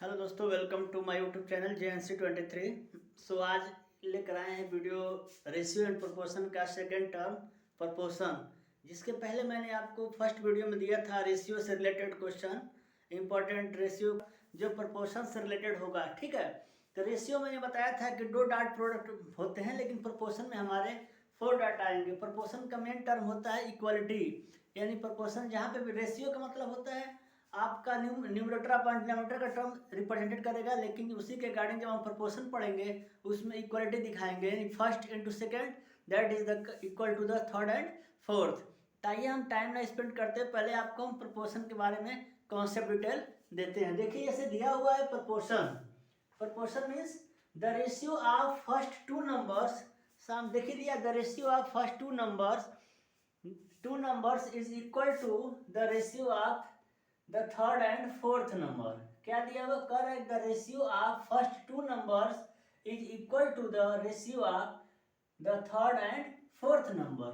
Hello दोस्तों, welcome to my YouTube channel JNC23। So आज लेकर आए हैं वीडियो रेशियो एंड प्रोपोर्शन का सेकंड टर्म प्रोपोर्शन। जिसके पहले मैंने आपको फर्स्ट वीडियो में दिया था रेशियो से रिलेटेड क्वेश्चन, इंपॉर्टेंट रेशियो जो प्रोपोर्शन से रिलेटेड होगा। ठीक है, तो रेशियो मैंने बताया था कि दो डॉट प्रोडक्ट होते हैं, लेकिन प्रोपोर्शन में हमारे 4 डॉट आएंगे। प्रोपोर्शन का मेन टर्म होता है इक्वालिटी, यानी प्रोपोर्शन जहाँ पे भी रेशियो का मतलब होता है आपका न्यूमरेटर अपॉन डिनोमिनेटर का टर्म रिप्रेजेंटेड करेगा, लेकिन उसी के अकॉर्डिंग जब हम प्रोपोर्शन पढ़ेंगे उसमें इक्वालिटी दिखाएंगे, यानी first into second that is the equal to the third and fourth. ताइए हम टाइम ना स्पेंड करते, पहले आपको हम प्रोपोर्शन के बारे में कॉन्सेप्ट डिटेल देते हैं। देखिए जैसे दिया हुआ है proportion, proportion means the ratio of first two numbers. सम देखिए दिया the ratio of first two numbers is equal to the ratio of the third and fourth number. क्या दिया हुआ, correct, the ratio of first two numbers is equal to the ratio of the third and fourth number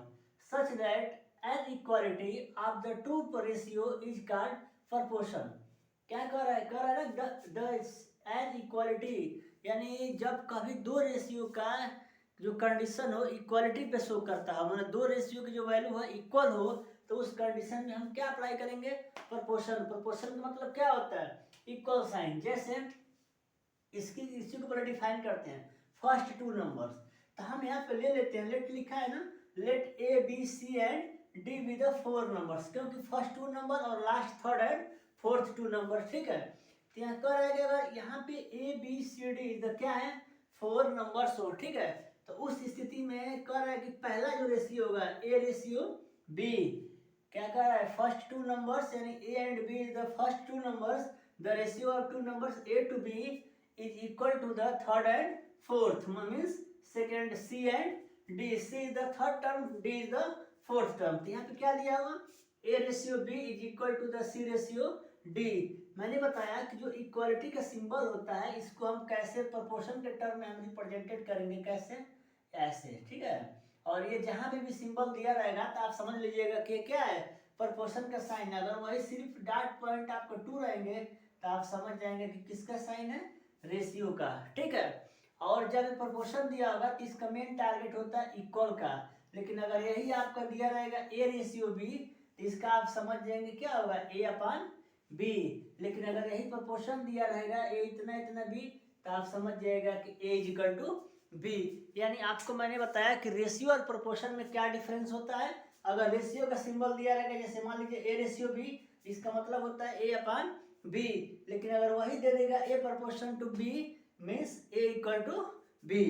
such that an equality of the two ratio is called proportion. क्या कर रहा है ना, the N equality, यानी जब कभी दो ratio का जो कंडीशन हो इक्वालिटी पे शो करता है, मतलब दो रेशियो की जो वैल्यू है इक्वल हो, तो उस कंडीशन में हम क्या अप्लाई करेंगे, प्रोपोर्शन। प्रोपोर्शन का मतलब क्या होता है, इक्वल साइन। जैसे इसी को पहले डिफाइन करते हैं, फर्स्ट टू नंबर्स, तो हम यहाँ पे ले लेते हैं, लेट लिखा है ना, let A B C and D be the four numbers, क्योंकि फर्स्ट टू नंबर और last third and fourth two number. ठीक है, तो यहाँ कर आएगा, अगर यहाँ पे A B C D the क्या है, फोर नंबर्स हो। ठीक है, तो उस स्थिति में कर रहा है कि पहला जो रेशियो होगा ए रेशियो बी, क्या कर रहा है, फर्स्ट टू नंबर्स यानी A and B the first two numbers, the ratio of two numbers A to B is equal to the third and fourth, means second C and D. C is the third term, D is the fourth term. तो यहाँ पे क्या दिया हुआ, A ratio B is equal to the C ratio D. मैंने बताया कि जो इक्वालिटी का सिंबल होता है इसको हम कैसे प्रोपोर्शन के टर्म में हम रिप्रेजेंटेड करेंगे, कैसे, ऐसे। ठीक है, और ये जहां पे भी सिंबल दिया रहेगा तो आप समझ लीजिएगा कि क्या है, प्रोपोर्शन का साइन। अगर वही सिर्फ डॉट पॉइंट आपको टू रहेंगे तो आप समझ जाएंगे कि किसका साइन है, रेशियो का। ठीक है, और जब प्रोपोर्शन दिया होगा तो इसका मेन टारगेट होता है इक्वल का, लेकिन अगर यही आपका दिया रहेगा ए रेशियो बी तो इसका आप समझ जाएंगे क्या होगा, ए अपॉन बी। लेकिन अगर यही प्रोपोर्शन दिया रहेगा ए इतना इतना बी तो आप समझ जाएगा कि ए इज इक्वल टू बी। यानी आपको मैंने बताया कि रेशियो और प्रोपोर्शन में क्या डिफरेंस होता है। अगर रेशियो का सिंबल दिया रहेगा, जैसे मान लीजिए ए रेशियो बी, इसका मतलब होता है ए अपॉन बी। लेकिन अगर वही दे देगा A proportion to B means A equal to B,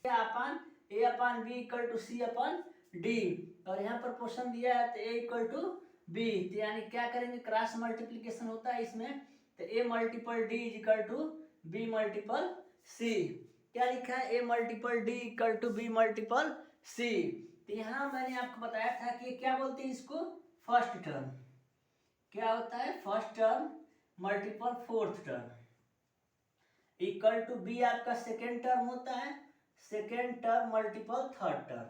A upon B equal to C upon D. और यहाँ प्रोपोर्शन दिया है तो ए इक्वल टू बी, तो यानी क्या करेंगे, क्रॉस मल्टीप्लीकेशन होता है इसमें, तो A multiple D is equal to B multiple C. क्या लिखा है, A multiple D equal to B multiple C. तो यहाँ मैंने आपको बताया था कि क्या बोलते हैं इसको, फर्स्ट टर्म। क्या होता है, first term multiple fourth term equal to B आपका सेकेंड टर्म होता है, second term multiple third term.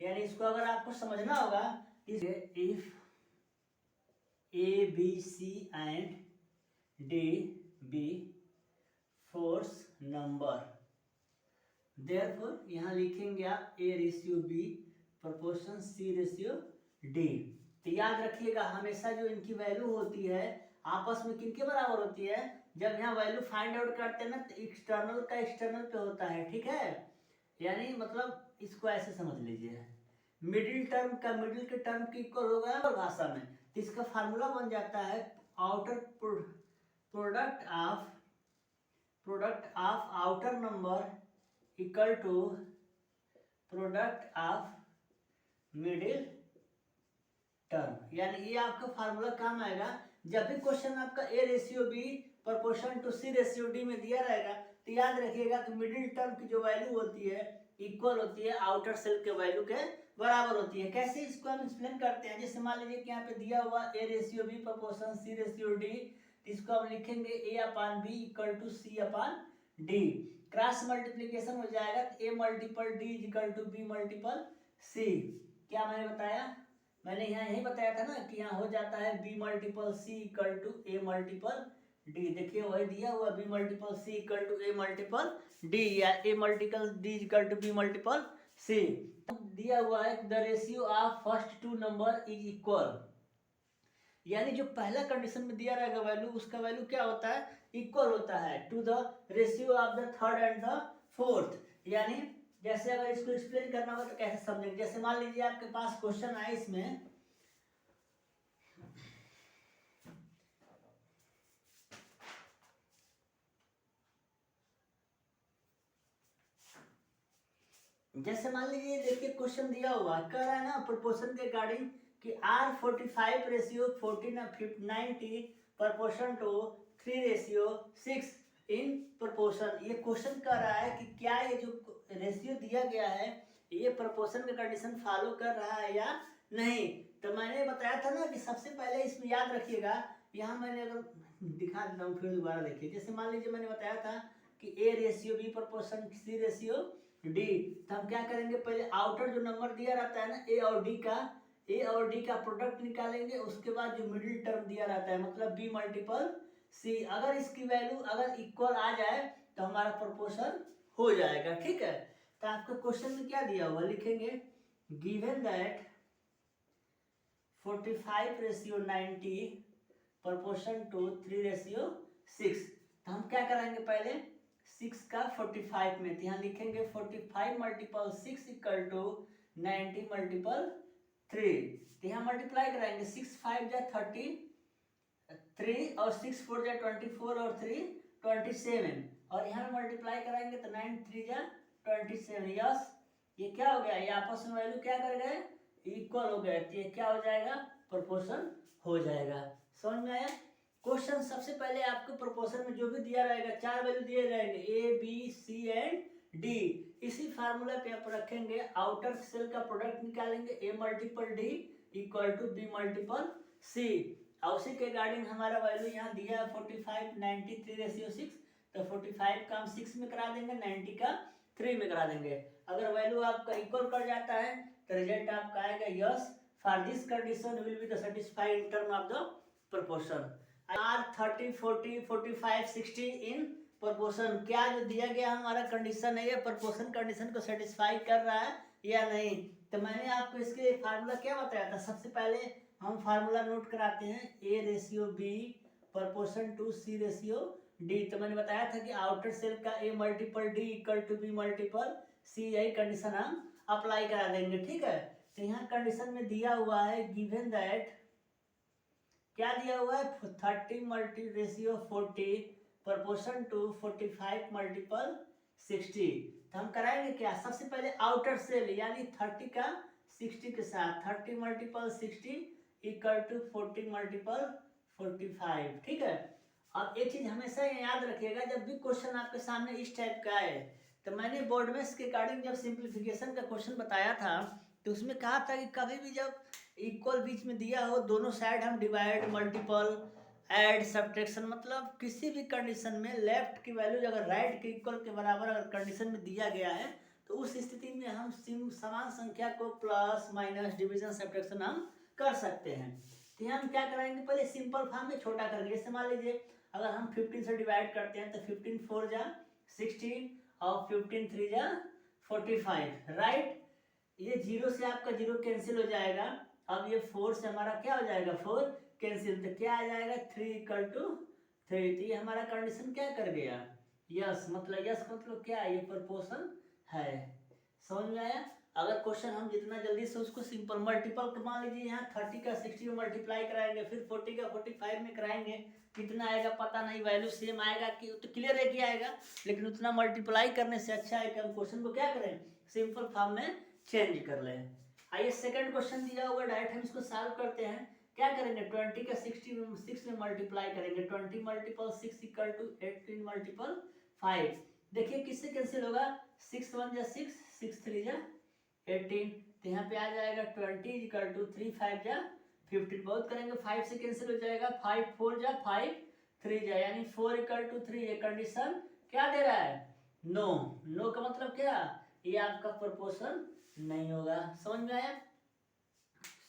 यानी इसको अगर आपको समझना होगा, if A B C and D be four number, therefore यहाँ लिखेंगे आप A ratio B proportion C ratio D. तो याद रखिएगा हमेशा जो इनकी वैल्यू होती है आपस में किनके बराबर होती है, जब यहाँ वैल्यू फाइंड आउट करते हैं ना तो एक्सटर्नल का एक्सटर्नल पे होता है। ठीक है, यानी मतलब इसको ऐसे समझ लीजिए, मिडिल टर्म का मिडिल के टर्म की इक्वल होगा और भाषा में, तो इसका फार्मूला बन जाता है outer product of outer number equal to product of middle term. यानी ये आपका फार्मूला काम आएगा जब भी क्वेश्चन आपका A ratio B proportion to C ratio D में दिया रहेगा, तो याद रखिएगा कि मिडिल टर्म की जो वैल्यू होती है इक्वल होती है आउटर सेल के वैल्यू के बराबर होती है। कैसे इसको हम एक्सप्लेन करते हैं, जैसे मान लीजिए कि यहाँ पे दिया हुआ A ratio B proportion C ratio D, तो इसको हम लिखेंगे A upon B equal to C upon D. Cross multiplication हो जाएगा तो A multiple D is equal to B multiple C. क्या मैंने बताया, मैंने यहाँ यही बताया था ना कि यहाँ हो जाता है B multiple C equal to A multiple D. देखिए वही दिया हुआ B multiple C equal to A multiple D, या A multiple D equal to B multiple C. दिया हुआ है the ratio of first two number is equal, यानी जो पहला कंडीशन में दिया रहेगा वैल्यू, उसका वैल्यू क्या होता है, इक्वल होता है to the ratio of the third and the fourth. यानी जैसे अगर इसको एक्सप्लेन करना होगा तो कैसे समझेंगे, जैसे मान लीजिए आपके पास क्वेश्चन आए इसमें, जैसे मान लीजिए देखिए क्वेश्चन दिया हुआ कह रहा है ना प्रोपोर्शन के अकॉर्डिंग कि R45 ratio 90 proportion to 3 ratio 6 in proportion. ये क्वेश्चन कर रहा है कि क्या ये जो रेशियो दिया गया है ये प्रोपोर्शन का कंडीशन फॉलो कर रहा है या नहीं। तो मैंने बताया था ना कि सबसे पहले इसमें याद रखिएगा, यहाँ मैंने अगर दिखा देता हूँ फिर दोबारा देखिए। जैसे मान लीजिए मैंने बताया था कि A ratio B proportion C ratio D, तो हम क्या करेंगे, पहले आउटर जो नंबर दिया रहता है ना ए और डी का प्रोडक्ट निकालेंगे, उसके बाद जो मिडिल टर्म दिया रहता है मतलब बी मल्टीपल सी, अगर इसकी वैल्यू अगर इक्वल आ जाए तो हमारा प्रोपोर्शन हो जाएगा। ठीक है, तो आपके क्वेश्चन में क्या दिया हुआ लिखेंगे, given that 45 ratio 90 proportion to 3 ratio 6। तो हम क्या करेंगे, पहले 6 का 45 में, तो यहाँ लिखेंगे 45 मल्टीपल 6 इक्वल टू 90 मल्टीपल 3। तो यहाँ मल्टीप्लाई कराएंगे, 6 5 जा 33 और 6 4 जा 24 और 3 27, और यहाँ मल्टीप्लाई कराएंगे तो 9 3 जा 27। यस, ये क्या हो गया, ये आपस में वैल्यू क्या कर गए, इक्वल हो गए, तो ये क्या हो जाएगा, प्रोपोर्शन हो जाएगा। समझ में आया। क्वेश्चन सबसे पहले आपको प्रोपोर्शन में जो भी दिया रहेगा 4 वैल्यू दिए रहेंगे A B C and D, इसी फार्मूला पे आप रखेंगे, आउटर सेल का प्रोडक्ट निकालेंगे A multiple D equal to B multiple C, और उसी के अकॉर्डिंग हमारा वैल्यू यहाँ दिया है 45 90 3 रेशियो 6, तो 45 का हम 6 में करा देंगे, 90 का 3 में करा देंगे। अगर वैल्यू आपका इक्वल कर जाता है तो रिजल्ट आपका आएगा yes, for this condition will be the satisfied in term of the proportion. Are 30 40 45 60 in proportion, क्या जो दिया गया हमारा कंडीशन है ये प्रोपोर्शन कंडीशन को सेटिस्फाई कर रहा है या नहीं। तो मैंने आपको इसके फार्मूला क्या बताया था, सबसे पहले हम फार्मूला नोट कराते हैं, A ratio B proportion to C ratio D. तो मैंने बताया था कि आउटर सेल का A multiple D equal to B multiple C, यही कंडीशन हम अप्लाई करा देंगे। ठीक है, तो यहाँ कंडीशन में दिया हुआ है गिवन दैट, क्या दिया हुआ है 30 multi ratio 40 proportion to 45 multiple 60। तो हम कराएंगे क्या, सबसे पहले आउटर सेल यानी 30 का 60 के साथ 30 मल्टीपल 60 इक्वल टू 40 मल्टीपल 45। ठीक है, अब एक चीज हमेशा याद रखिएगा, जब भी क्वेश्चन आपके सामने इस टाइप का है, तो मैंने बोर्ड में इसके अकॉर्डिंग जब सिंप्लीफिकेशन का क्वेश्चन बताया था तो उसमें कहा था कि कभी भी जब इक्वल बीच में दिया हो, दोनों साइड हम डिवाइड मल्टीपल ऐड सब्ट्रैक्शन, मतलब किसी भी कंडीशन में लेफ्ट की वैल्यू अगर राइट के इक्वल के बराबर अगर कंडीशन में दिया गया है तो उस स्थिति में हम समान संख्या को प्लस माइनस डिवीजन सब्ट्रैक्शन हम कर सकते हैं। तो यहाँ हम क्या कराएंगे, पहले सिंपल फॉर्म में छोटा करेंगे। जैसे मान लीजिए अगर हम 15 से डिवाइड करते हैं तो 15 4 जा 16 और 15 3 जा 45, राइट। ये 0 से आपका 0 कैंसिल हो जाएगा, अब ये 4 से हमारा क्या हो जाएगा 4 कैंसिल, तो क्या आ जाएगा 3 इक्वल टू 3। तो ये हमारा कंडीशन क्या कर गया, यस, मतलब क्या है, ये प्रोपोर्शन है। समझ में आया। अगर क्वेश्चन हम जितना जल्दी से उसको सिंपल मल्टीपल मान लीजिए, यहाँ 30 का 60 में मल्टीप्लाई कराएंगे, फिर 40 का 45 में कराएंगे, कितना आएगा पता नहीं, वैल्यू सेम आएगा कि तो क्लियर है कि आएगा, लेकिन उतना मल्टीप्लाई करने से अच्छा है कि हम क्वेश्चन को क्या करें, सिंपल फॉर्म में चेंज कर लें। आइए सेकंड क्वेश्चन दिया होगा, डायरेक्ट हम इसको सॉल्व करते हैं। क्या करेंगे, 20 का 6 में मल्टीप्लाई करेंगे, 20 मल्टीपल 6 इक्वल टू 18 मल्टीपल 5। देखिए किससे कैंसिल होगा, 6 1 जा 6 6 3 जा 18, तो यहाँ पे आ जाएगा 20 इक्वल टू 3 5 जा 15, बहुत करेंगे 5 से कैंसिल हो जाएगा, 5 4 जा 5 3 जा, यानी 4 इक्वल टू 3। ये कंडीशन क्या दे रहा है, नो। नो का मतलब क्या, ये आपका प्रोपोर्शन नहीं होगा। समझ में आया,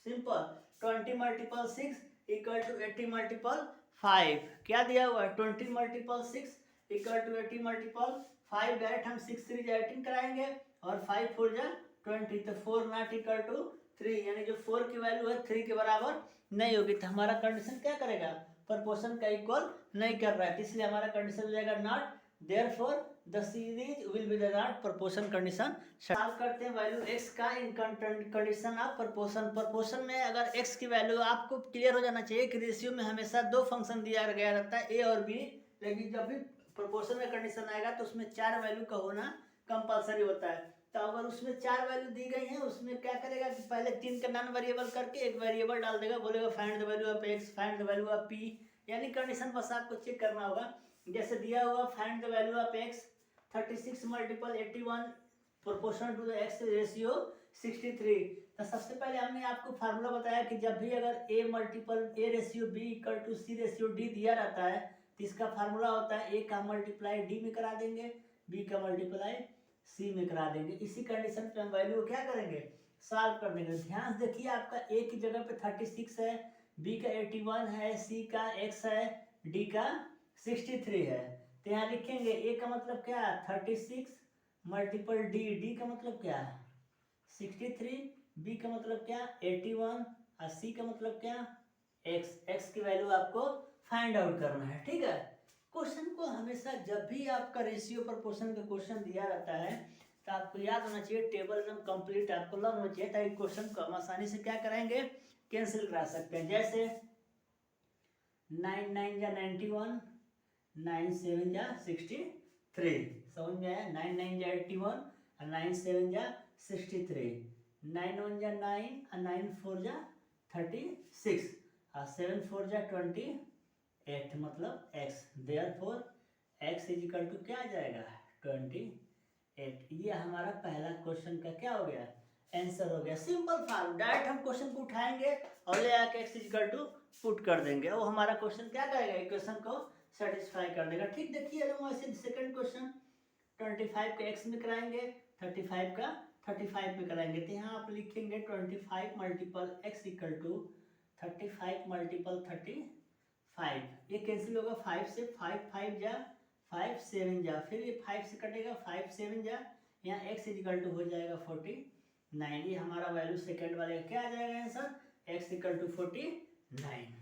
simple. 20 multiple 6 equal to 80 multiple 5 क्या दिया हुआ है 20 multiple 6 equal to 80 multiple 5 direct हम 6 3 जा 18 कराएंगे और 5 4 जा 20 तो 4 नॉट इक्वल टू 3 यानी जो 4 की वैल्यू है 3 के बराबर नहीं होगी तो हमारा कंडीशन क्या करेगा प्रोपोर्शन का इक्वल नहीं कर रहा है इसलिए हमारा कंडीशन हो जाएगा not therefore the series will be the not proportion condition solve करते हैं वैल्यू x का इन कंडीशन ऑफ प्रोपोर्शन में अगर x की वैल्यू आपको क्लियर हो जाना चाहिए कि रेशियो में हमेशा दो फंक्शन दिया गया रहता है a और b लेकिन जब भी प्रोपोर्शन में कंडीशन आएगा तो उसमें 4 वैल्यू का होना कंपलसरी होता है तो अगर उसमें 4 वैल्यू दी गई है उसमें क्या करेगा कि पहले 3 का नॉन वेरिएबल करके एक वेरिएबल डाल देगा बोलेगा find the value of x find the value of p यानी कंडीशन बस आपको चेक करना होगा जैसे दिया हुआ find the value of x 36 multiple 81 proportional to the x ratio 63 तो सबसे पहले हमने आपको फार्मूला बताया कि जब भी अगर a multiple a ratio b equal to c ratio d दिया रहता है तो इसका फार्मूला होता है a का मल्टीप्लाई d में करा देंगे b का मल्टीप्लाई c में करा देंगे इसी कंडीशन पे हम वैल्यू क्या करेंगे सॉल्व कर देंगे ध्यान से देखिए आपका a की जगह पे 36 है b का 81 है c का x है d का 63 है तो यहाँ लिखेंगे a का मतलब क्या है 36 मल्टीपल d का मतलब क्या है 63 b का मतलब क्या 81 और c का मतलब क्या x की वैल्यू आपको फाइंड आउट करना है ठीक है क्वेश्चन को हमेशा जब भी आपका रेशियो प्रोपोर्शन का क्वेश्चन दिया रहता है तो आपको याद होना चाहिए टेबल एकदम कंप्लीट आपको लर्न होना चाहिए ताकि क्वेश्चन को हम आसानी से क्या कराएंगे कैंसिल करा सकते हैं जैसे 9 9 जा 91 9 7 जा 63 समझ में आया 9 9 जा 81 और 9 7 जा 63 9 1 जा 9 और 9 4 जा 36 और 7 4 जा 28 मतलब x therefore x is equal to क्या आ जाएगा 28 ये हमारा पहला क्वेश्चन का क्या हो गया आंसर हो गया सिंपल फॉर्म डायरेक्ट हम क्वेश्चन को उठाएंगे और ले आके x is equal to put कर देंगे वो हमारा क्वेश्चन क्या करेगा इक्वेशन को सेटिस्फाई कर देगा ठीक देखिए वैसे सेकंड क्वेश्चन 25 का x में कराएंगे 35 का 35 में कराएंगे तो यहाँ आप लिखेंगे 25 multiple x equal to 35 multiple 35 ये कैंसिल होगा 5 से 5 5 जा 5 7 जा फिर ये 5 से कटेगा 5 7 जा यहाँ x इक्वल टू हो जाएगा 49 ये हमारा वैल्यू सेकंड वाले का क्या आ जाएगा answer x equal to 49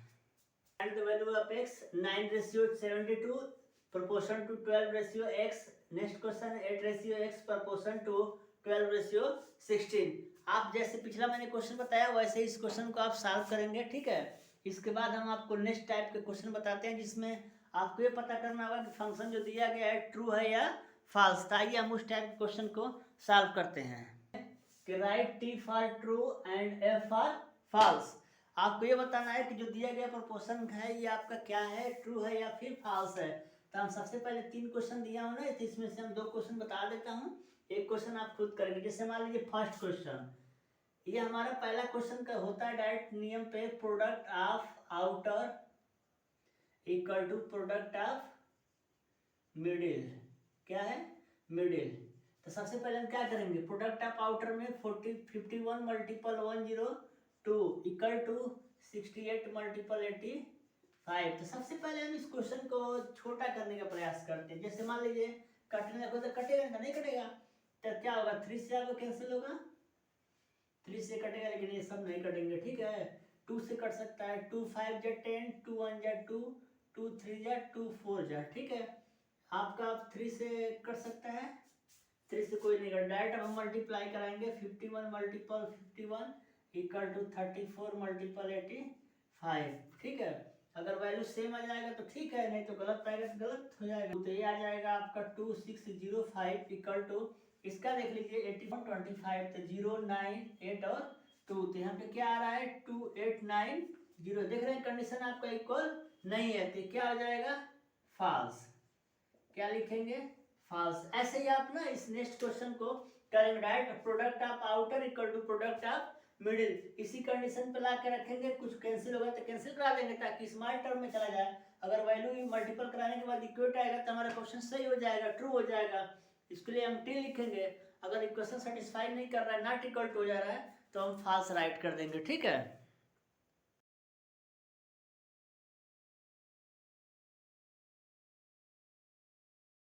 and the value of x 9 ratio 72 proportion to 12 ratio x next question 8 ratio x proportion to 12 ratio 16 आप जैसे पिछला मैंने क्वेश्चन बताया वैसे इस क्वेश्चन को आप सॉल्व करेंगे ठीक है इसके बाद हम आपको नेक्स्ट टाइप के क्वेश्चन बताते हैं जिसमें आपको ये पता करना होगा कि फंक्शन जो दिया गया है ट्रू है या फॉल्स था आइए हम उस टाइप के क्वेश्चन को सॉल्व करते हैं कि write T for true and F for false आपको ये बताना है कि जो दिया गया प्रोपोर्शन है ये आपका क्या है ट्रू है या फिर फॉल्स है तो हम सबसे पहले 3 क्वेश्चन दिया हूँ ना तो इसमें से हम 2 क्वेश्चन बता देता हूँ एक क्वेश्चन आप खुद करेंगे जैसे मान लीजिए फर्स्ट क्वेश्चन ये हमारा पहला क्वेश्चन का होता है डायरेक्ट नियम पे product of outer equal to product of middle क्या है मिडिल तो सबसे पहले हम क्या करेंगे प्रोडक्ट ऑफ आउटर में 51 मल्टीपल 102 इक्वल टू 68 मल्टीपल 85 तो सबसे पहले हम इस क्वेश्चन को छोटा करने का प्रयास करते हैं जैसे मान लीजिए कटने लगो तो कटेगा नहीं कटेगा तो क्या होगा 3 से आपको कैंसिल होगा 3 से कटेगा लेकिन ये सब नहीं कटेंगे ठीक है 2 से कट सकता है 2 5 जा 10 2 1 जा 2 2 3 जा 2 4 जा ठीक है आपका 3 से कट सकता है 3 से कोई नहीं कट डायरेक्ट हम मल्टीप्लाई कराएंगे 51 मल्टीपल 51 इक्वल टू 34 मल्टीपल 85 ठीक है अगर वैल्यू सेम आ जाएगा तो ठीक है नहीं तो गलत आएगा तो गलत हो जाएगा तो ये आ जाएगा आपका 2605 इक्वल टू इसका देख लीजिए 81 25 तो 0 9 8 और 2 तो यहाँ पे क्या आ रहा है 2890 देख रहे हैं कंडीशन आपका इक्वल नहीं है तो क्या हो जाएगा फॉल्स क्या लिखेंगे फॉल्स ऐसे ही आप ना इस नेक्स्ट क्वेश्चन को करेंगे direct product of outer equal to product of middle इसी कंडीशन पे ला के रखेंगे कुछ कैंसिल होगा तो कैंसिल करा देंगे ताकि स्मॉल टर्म में चला जाए अगर वैल्यू मल्टीपल कराने के बाद इक्वेट आएगा तो हमारा क्वेश्चन सही हो जाएगा ट्रू हो जाएगा इसके लिए हम टी लिखेंगे अगर इक्वेशन सेटिस्फाई नहीं कर रहा है नॉट इक्वल टू हो जा रहा है तो हम फॉल्स राइट कर देंगे ठीक है